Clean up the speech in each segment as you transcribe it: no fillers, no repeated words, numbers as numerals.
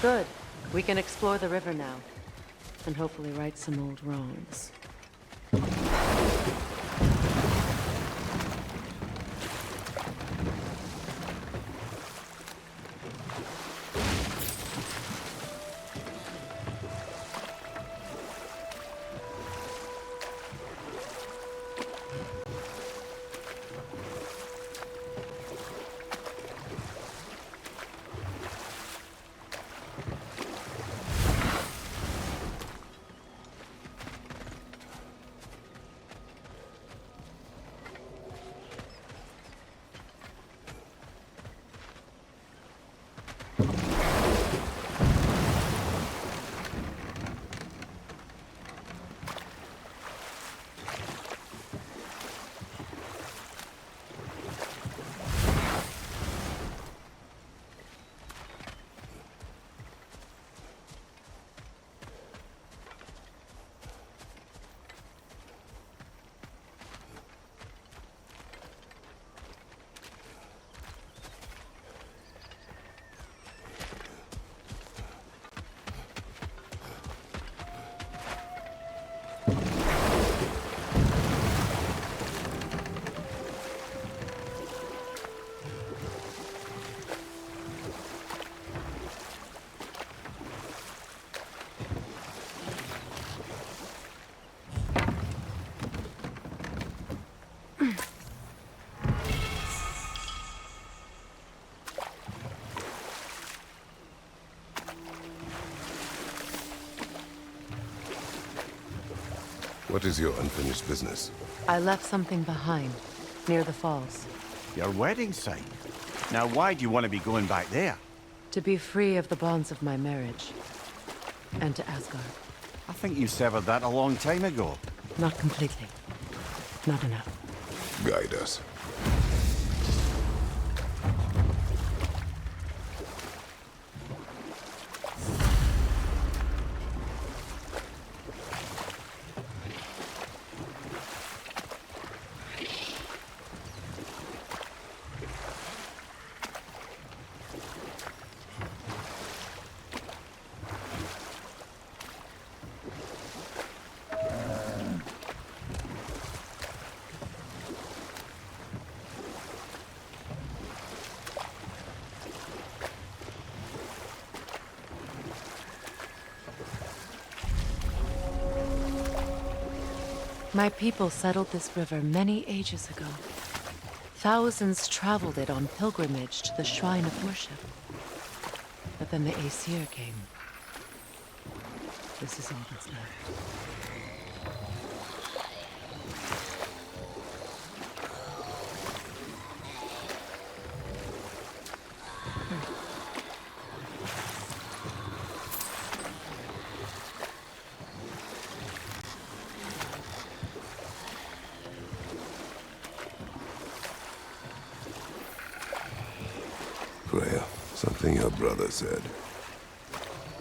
Good. We can explore the river now. And hopefully right some old wrongs. What is your unfinished business? I left something behind, near the falls. Your wedding site? Now why do you want to be going back there? To be free of the bonds of my marriage. And to Asgard. I think you severed that a long time ago. Not completely. Not enough. Guide us. My people settled this river many ages ago. Thousands traveled it on pilgrimage to the shrine of worship. But then the Aesir came. This is all that's left. Freya, something your brother said.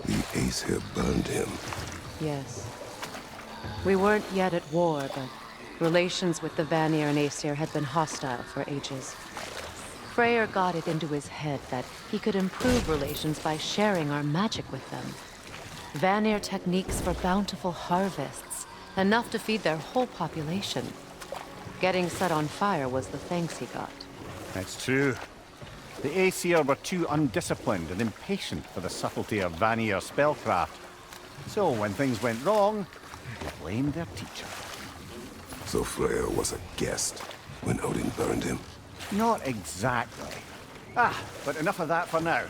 The Aesir burned him. Yes. We weren't yet at war, but relations with the Vanir and Aesir had been hostile for ages. Freyr got it into his head that he could improve relations by sharing our magic with them. Vanir techniques for bountiful harvests, enough to feed their whole population. Getting set on fire was the thanks he got. That's true. The Aesir were too undisciplined and impatient for the subtlety of Vanir spellcraft. So when things went wrong, they blamed their teacher. So Freya was a guest when Odin burned him? Not exactly. But enough of that for now.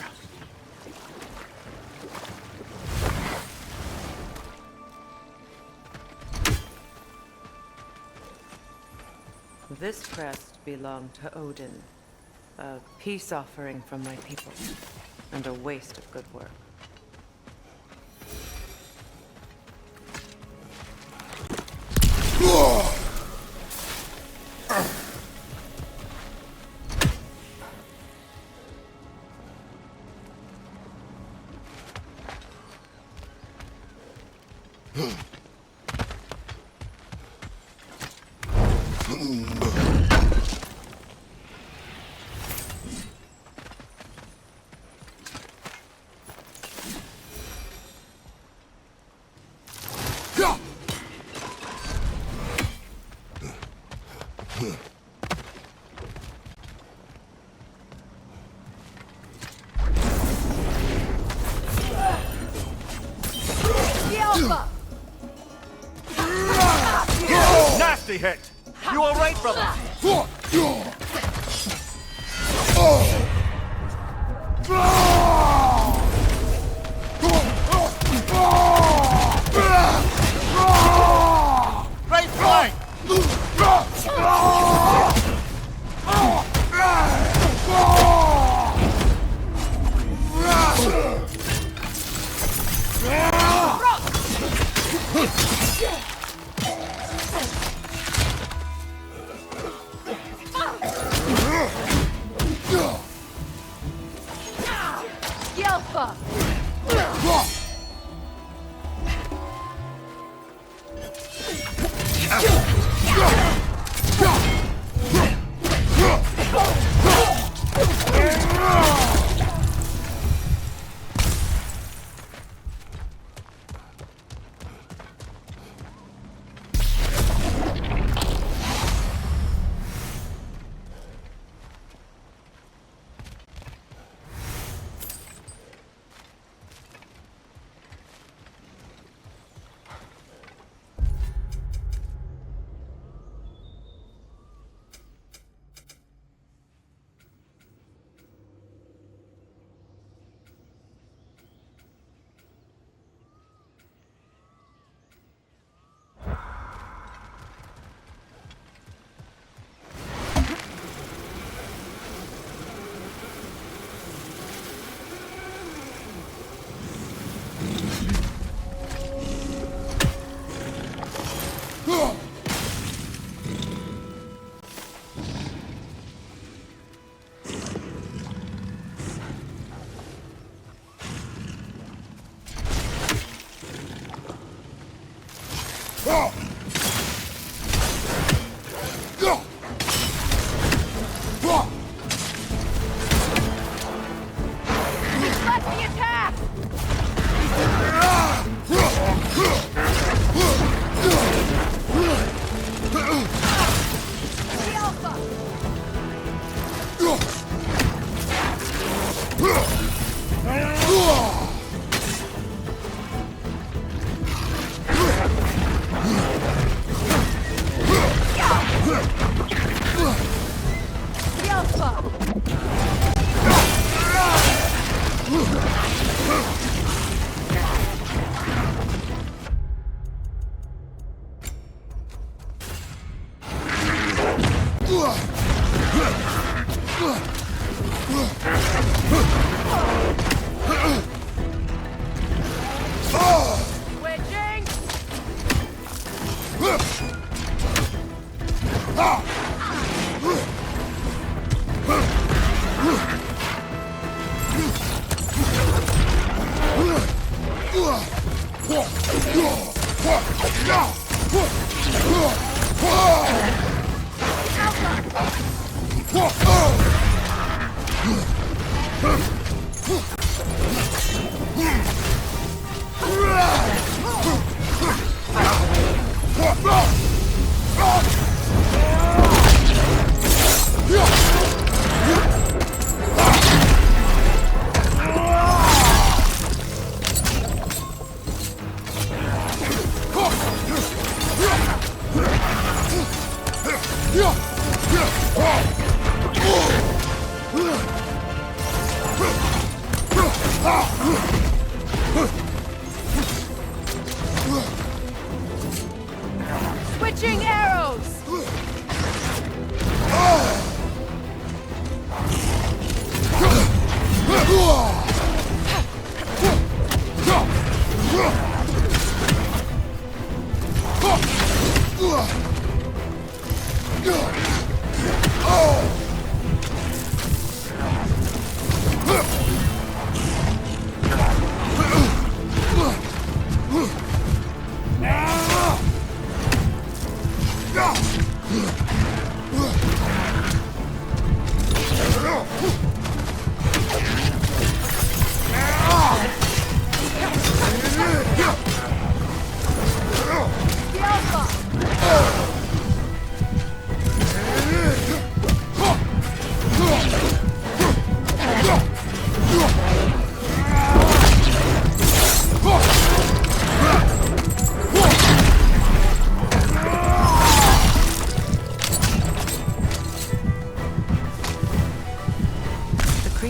This crest belonged to Odin. A peace offering from my people. And a waste of good work. nasty hit. You all right, brother? Right flank! Yelpa!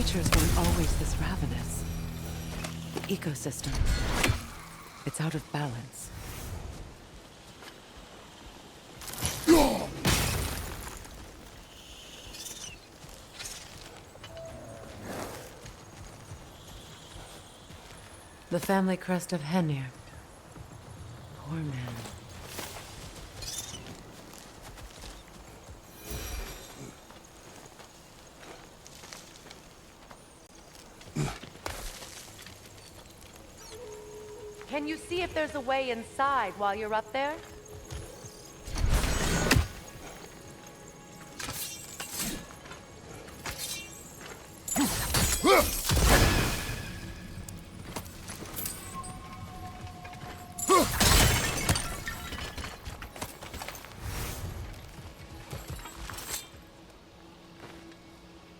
creatures weren't always this ravenous. The ecosystem, it's out of balance. The family crest of Helheim. Poor man. Can you see if there's a way inside while you're up there?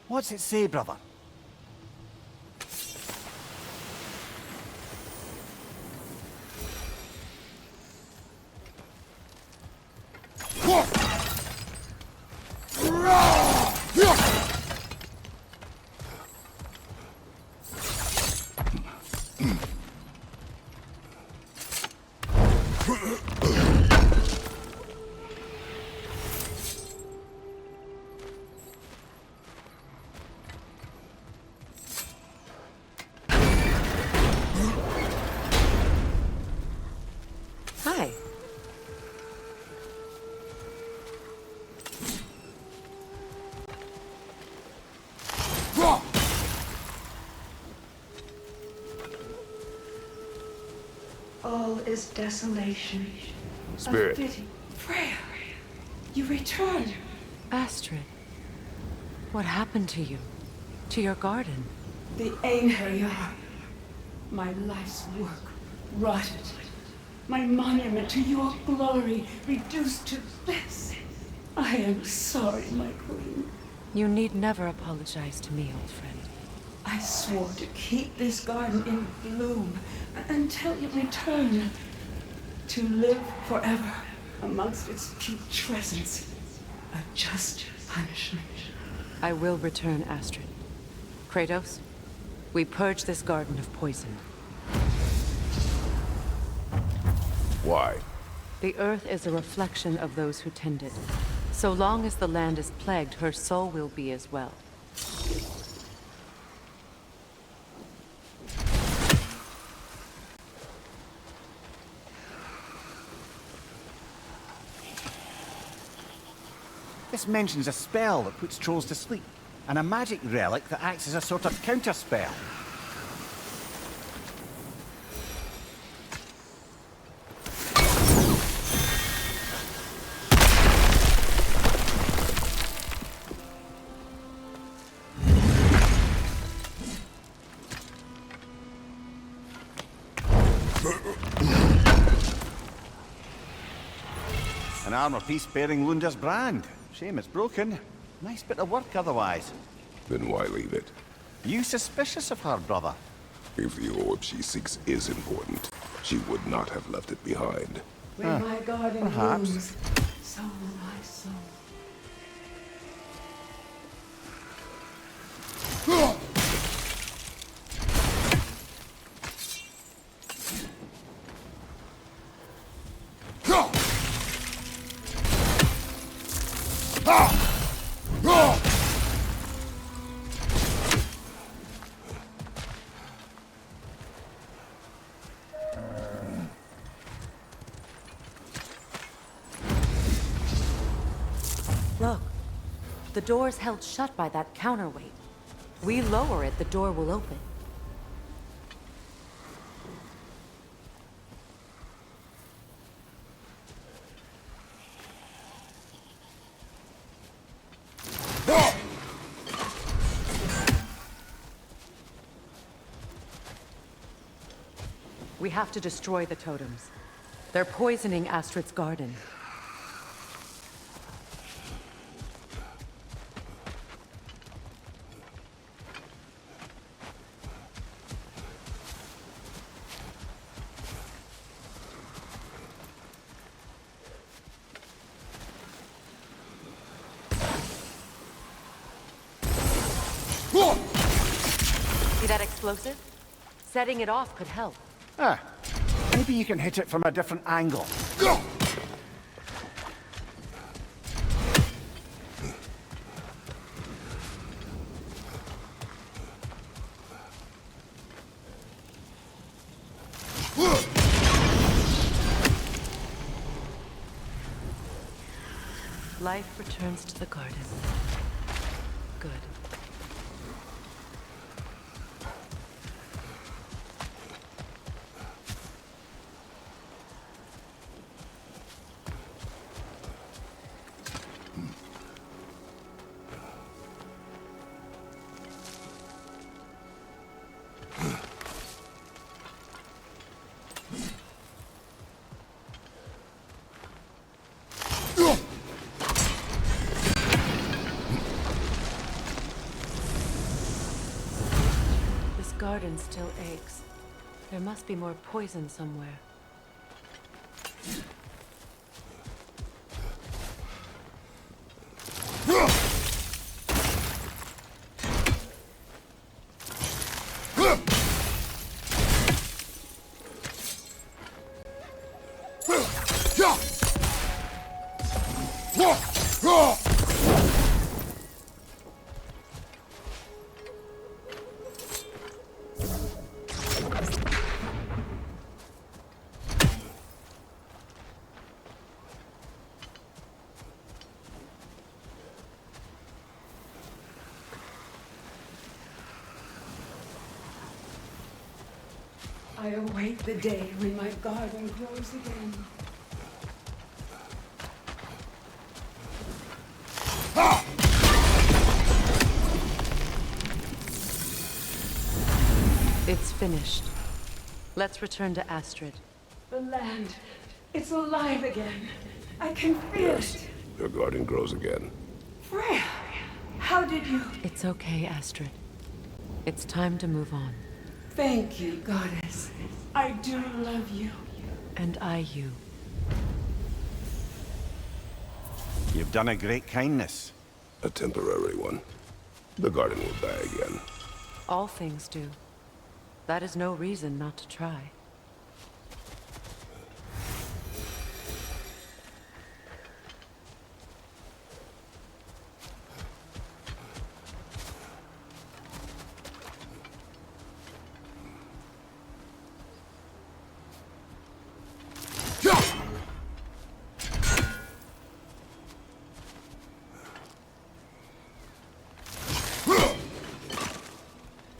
What's it say, brother? Hi. All is desolation. Spirit. Of pity. Freya, you return. Astrid, what happened to you? To your garden? The Einherjar. My life's work rotted. My monument to your glory reduced to this. I am sorry, my queen. You need never apologize to me, old friend. I swore to keep this garden in bloom until you return. To live forever amongst its putrescence. A just punishment. I will return, Astrid. Kratos, we purge this garden of poison. Why? The earth is a reflection of those who tend it. So long as the land is plagued, her soul will be as well. This mentions a spell that puts trolls to sleep, and a magic relic that acts as a sort of counter-spell. An armor piece bearing Lunda's brand. Shame it's broken. Nice bit of work otherwise. Then why leave it? You suspicious of her, brother? If the orb she seeks is important, she would not have left it behind. When my garden perhaps. blooms, so will my soul. Look, the door's held shut by that counterweight. We lower it, the door will open. We have to destroy the totems. They're poisoning Astrid's garden. that explosive? Setting it off could help. Ah, maybe you can hit it from a different angle. Go! Life returns to the garden. Good. Garden still aches. There must be more poison somewhere. I await the day when my garden grows again. It's finished. Let's return to Astrid. The land, it's alive again. I can feel it. Your garden grows again. Freya, how did you... It's okay, Astrid. It's time to move on. Thank you, goddess. I do love you. And I you. You've done a great kindness. A temporary one. The garden will die again. All things do. That is no reason not to try.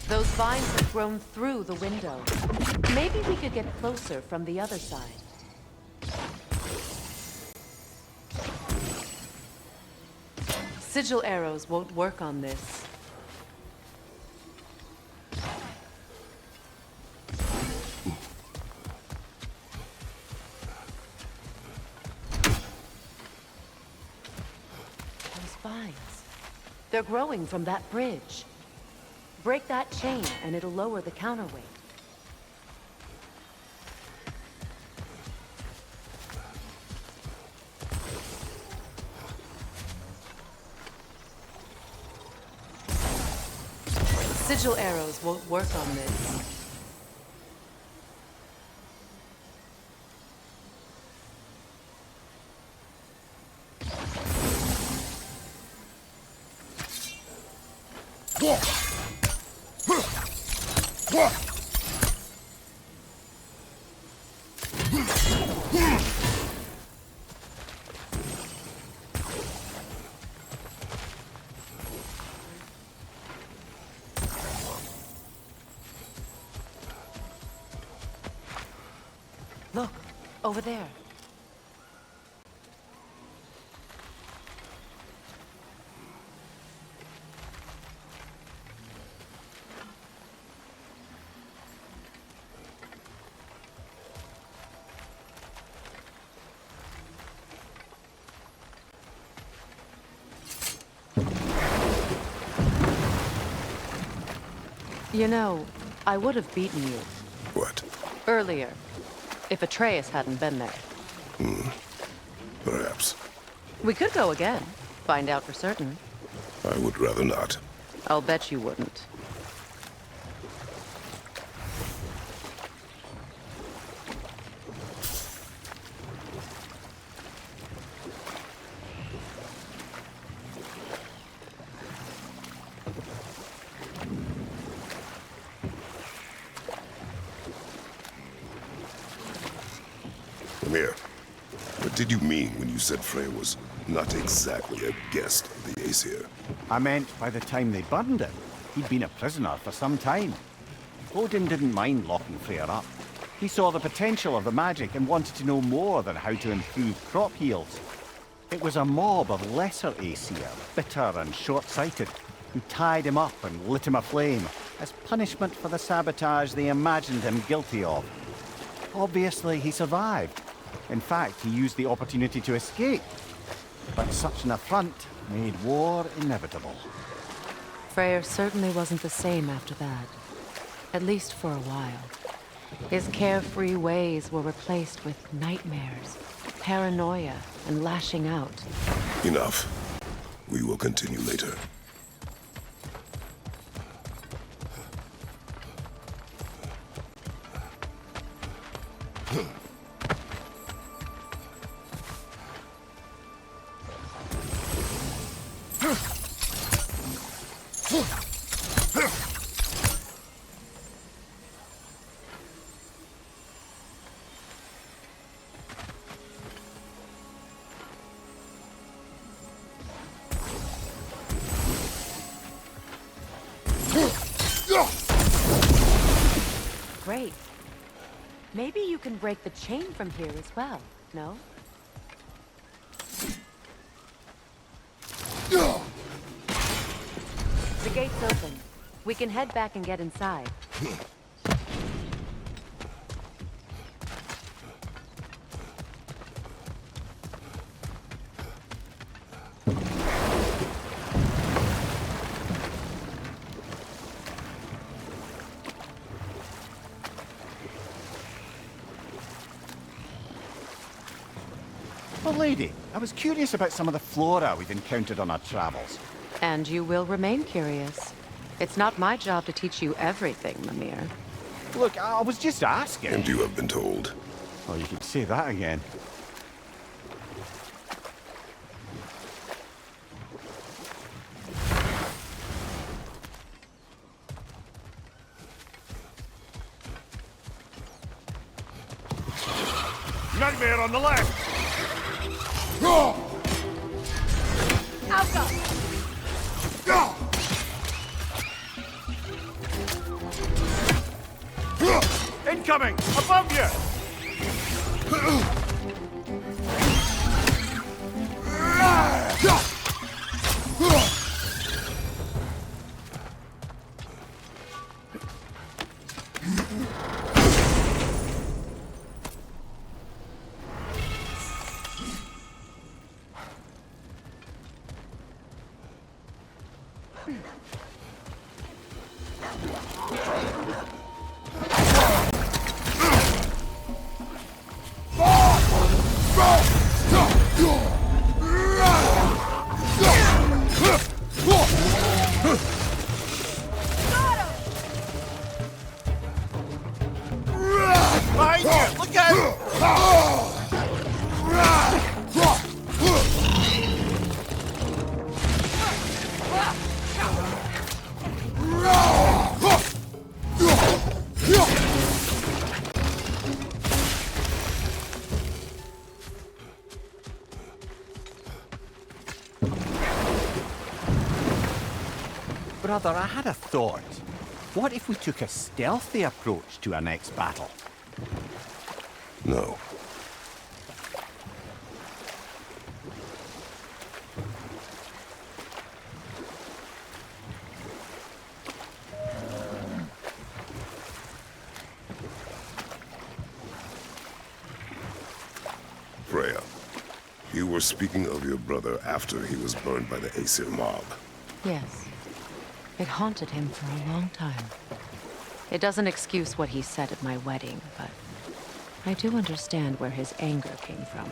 Those vines have grown through the window. Maybe we could get closer from the other side. Sigil arrows won't work on this. Those vines. They're growing from that bridge. Break that chain, and it'll lower the counterweight. Sigil arrows won't work on this. Look, over there. You know, I would have beaten you What? earlier, if Atreus hadn't been there. Perhaps. We could go again, find out for certain. I would rather not. I'll bet you wouldn't. did you mean when you said Freya was not exactly a guest of the Aesir? I meant by the time they burned it, he'd been a prisoner for some time. Odin didn't mind locking Freya up. He saw the potential of the magic and wanted to know more than how to improve crop yields. It was a mob of lesser Aesir, bitter and short-sighted, who tied him up and lit him aflame as punishment for the sabotage they imagined him guilty of. Obviously, he survived. In fact, he used the opportunity to escape. But such an affront made war inevitable. Freyr certainly wasn't the same after that. At least for a while. His carefree ways were replaced with nightmares, paranoia, and lashing out. Enough. We will continue later. Great. Maybe you can break the chain from here as well, no? The gate's open. We can head back and get inside. Well, lady, I was curious about some of the flora we've encountered on our travels. And you will remain curious. It's not my job to teach you everything, Mimir. Look, I was just asking. And you have been told. Oh, you could say that again. Nightmare on the left! Alpha! Incoming! Above you! Behind you! Look out! Brother, I had a thought. What if we took a stealthy approach to our next battle? No. Freya, you were speaking of your brother after he was burned by the Aesir mob. Yes. It haunted him for a long time. It doesn't excuse what he said at my wedding, but I do understand where his anger came from.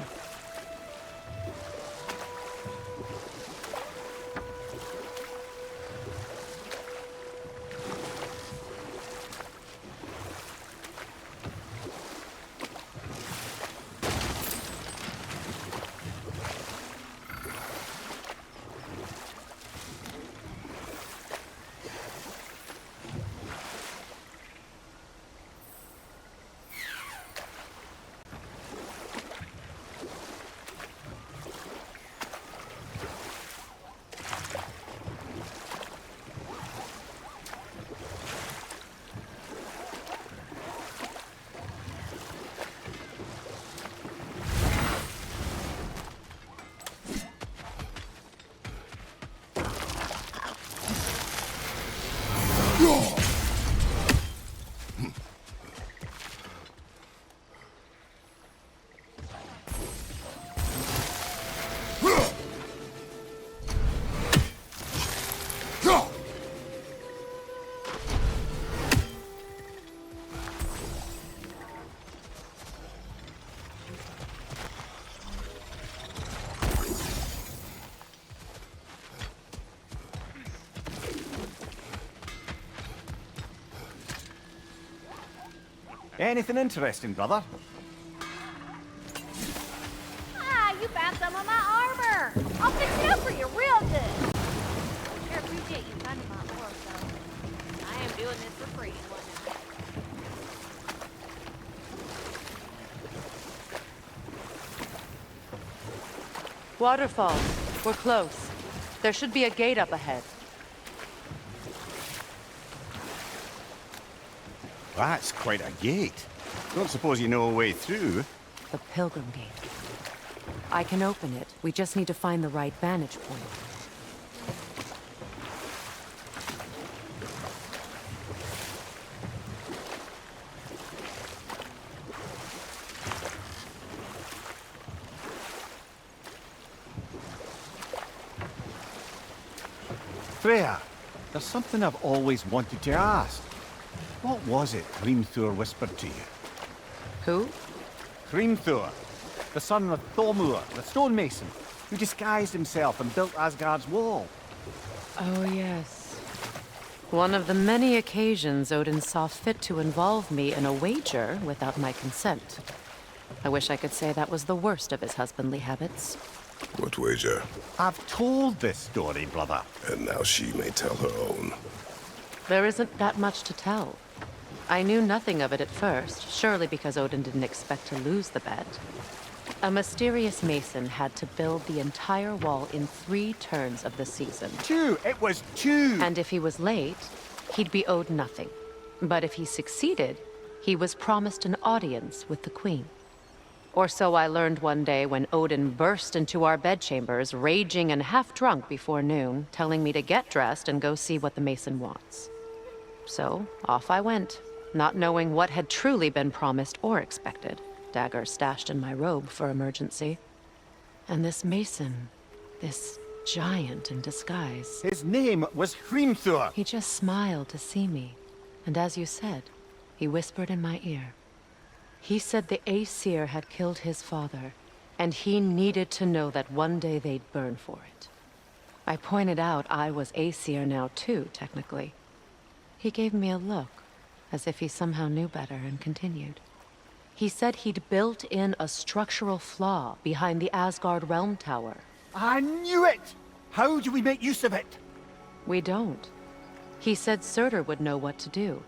Anything interesting, brother? Ah, you found some of my armor. I'll fix it up for you real good. Sure appreciate you finding my ore, though. I am doing this for free, wasn't I? Waterfall. We're close. There should be a gate up ahead. That's quite a gate. Don't suppose you know a way through? The Pilgrim Gate. I can open it. We just need to find the right vantage point. Freya, there's something I've always wanted to ask. What was it Thor whispered to you? Who? Thor, the son of Thormur, the stonemason, who disguised himself and built Asgard's wall. Oh, yes. One of the many occasions Odin saw fit to involve me in a wager without my consent. I wish I could say that was the worst of his husbandly habits. What wager? I've told this story, brother. And now she may tell her own. There isn't that much to tell. I knew nothing of it at first, surely because Odin didn't expect to lose the bet. A mysterious mason had to build the entire wall in 3 turns of the season. 2! It was 2! And if he was late, he'd be owed nothing. But if he succeeded, he was promised an audience with the queen. Or so I learned one day when Odin burst into our bedchambers, raging and half-drunk before noon, telling me to get dressed and go see what the mason wants. So, off I went, not knowing what had truly been promised or expected, dagger stashed in my robe for emergency. And this mason, this giant in disguise. His name was Thor. He just smiled to see me, and as you said, he whispered in my ear. He said the Aesir had killed his father, and he needed to know that one day they'd burn for it. I pointed out I was Aesir now too, technically. He gave me a look, as if he somehow knew better, and continued. He said he'd built in a structural flaw behind the Asgard realm tower. I knew it! How do we make use of it? We don't. He said Surtur would know what to do.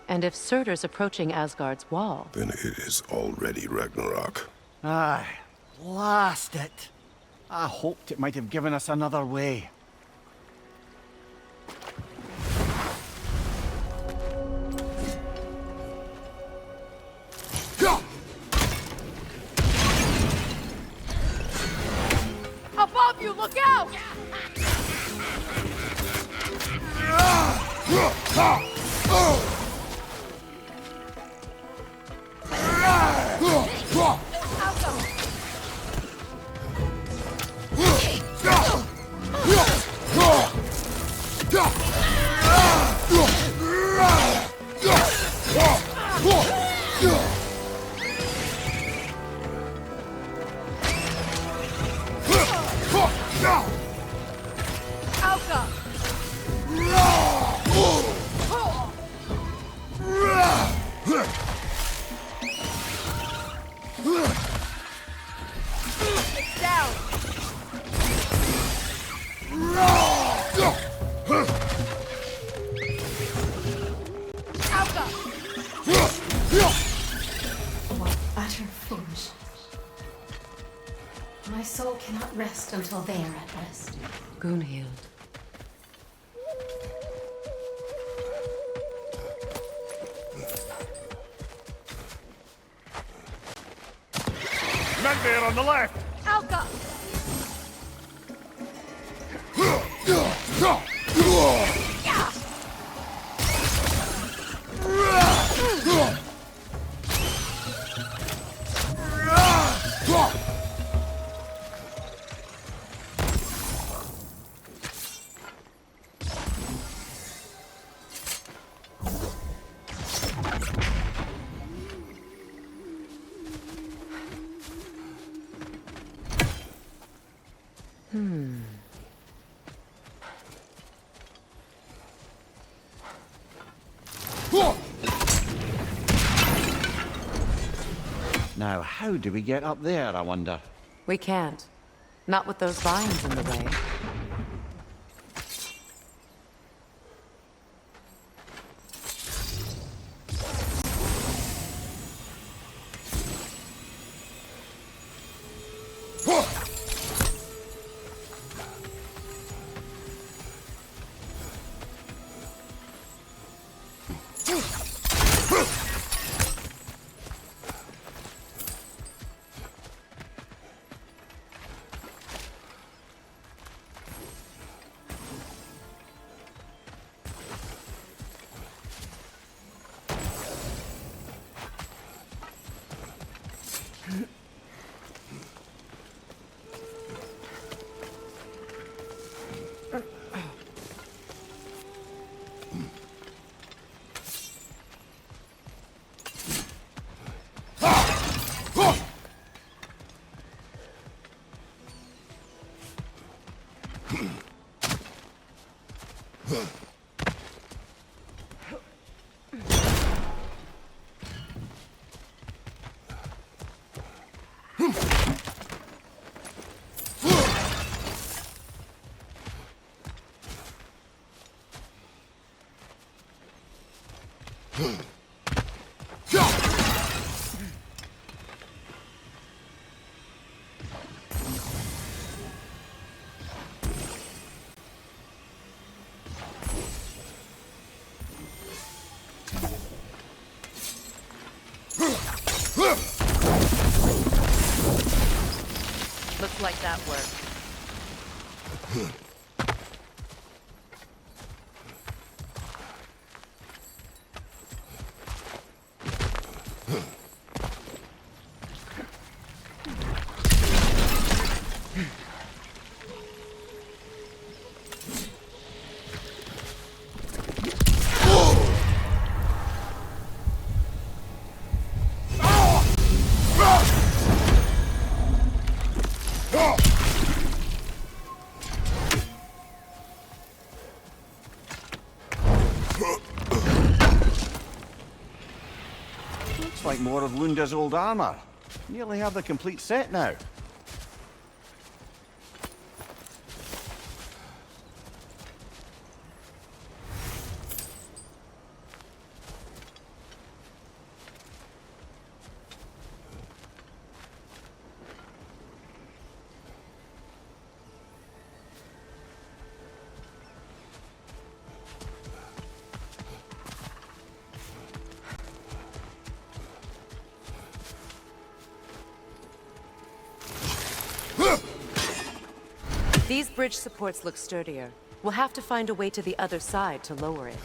And if Surtur's approaching Asgard's wall... Then it is already Ragnarok. Aye, blast it. I hoped it might have given us another way. Above you, look out! My soul cannot rest until they are at rest. Gunhild. Mimir on the left! Alka! Now, how do we get up there, I wonder? We can't. Not with those vines in the way. Looks like that worked. Looks like more of Lunda's old armor. Nearly have the complete set now. These bridge supports look sturdier. We'll have to find a way to the other side to lower it.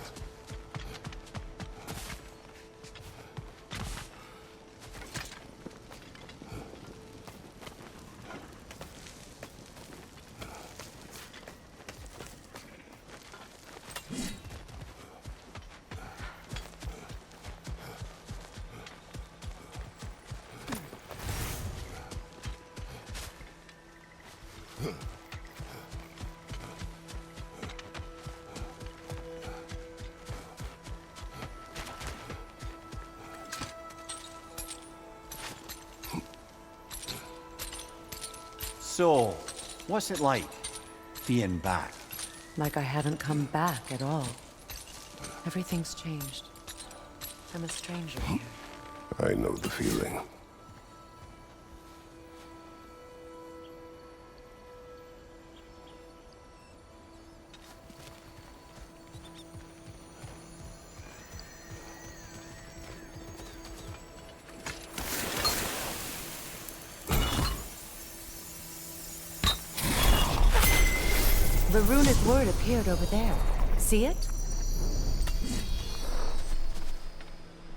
So, what's it like, being back? Like I haven't come back at all. Everything's changed. I'm a stranger here. I know the feeling. The runic word appeared over there. See it?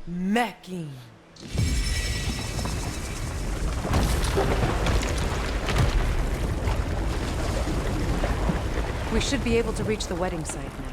Mekin. We should be able to reach the wedding site now.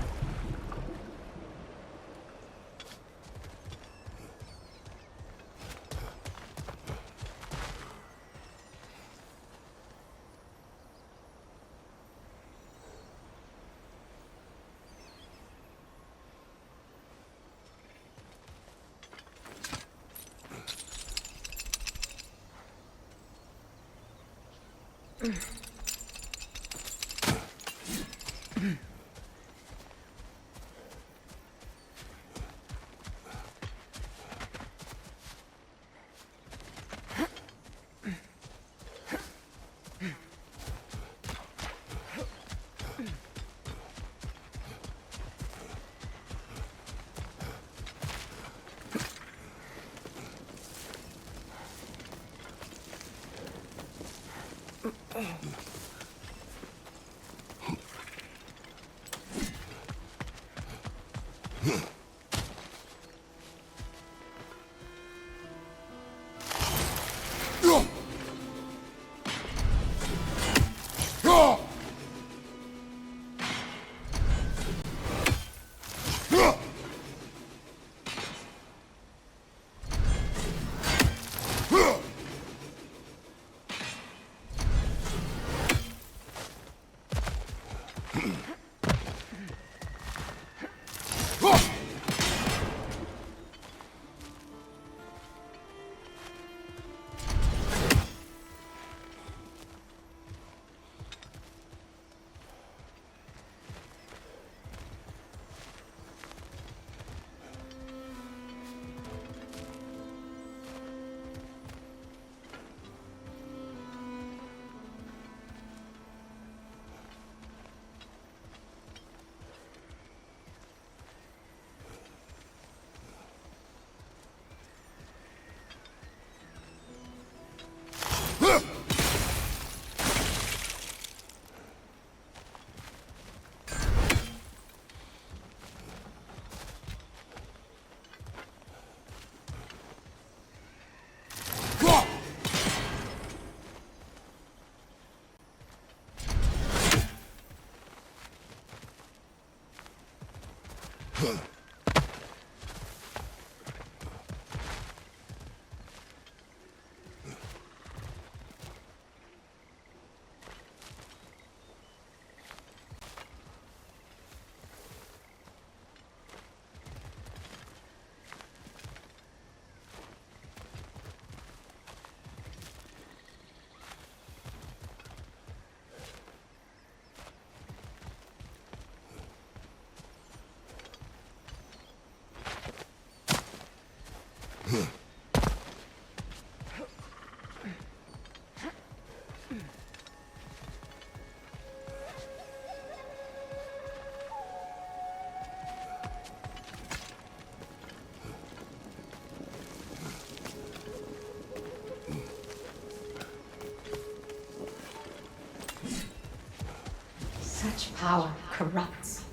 Such power corrupts.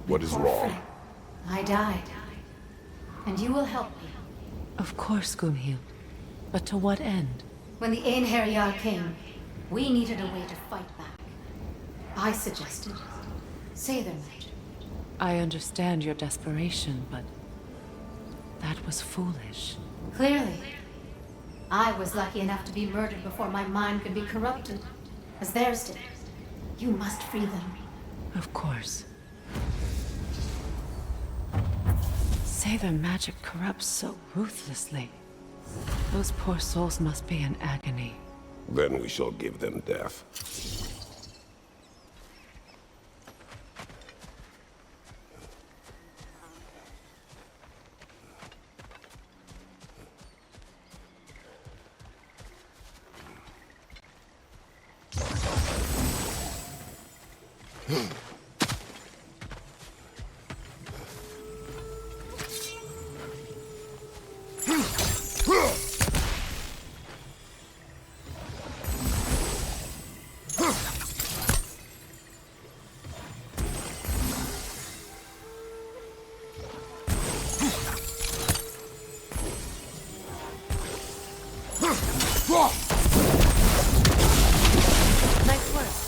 What is Poor wrong? Freya. I died. And you will help me. Of course, Gunhild. But to what end? When the Einherjar came, we needed a way to fight back. I suggested say their magic. I understand your desperation, but that was foolish. Clearly. I was lucky enough to be murdered before my mind could be corrupted, as theirs did. You must free them. Of course. Say their magic corrupts so ruthlessly. Those poor souls must be in agony. Then we shall give them death. Nice work.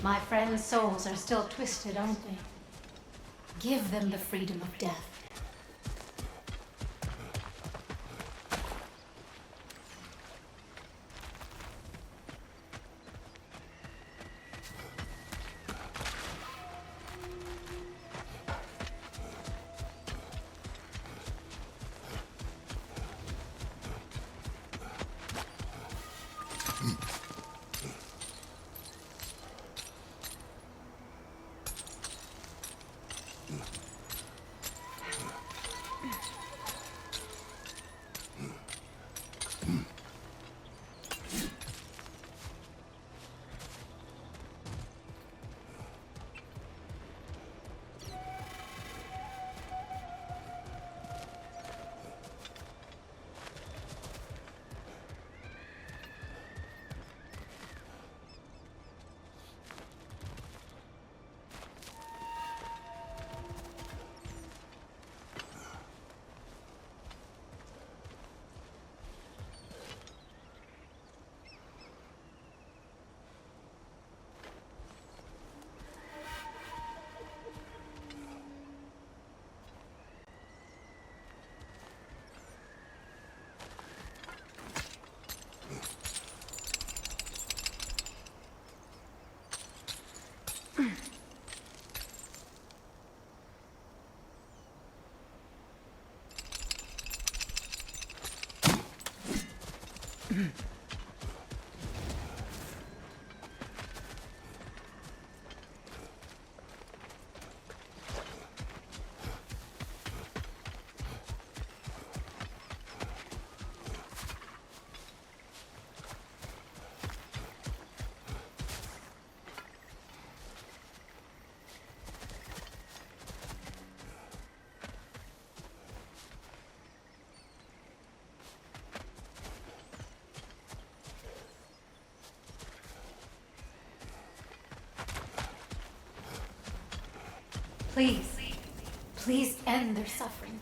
My friends' souls are still twisted, aren't they? Give them the freedom of death. Please, please end their suffering.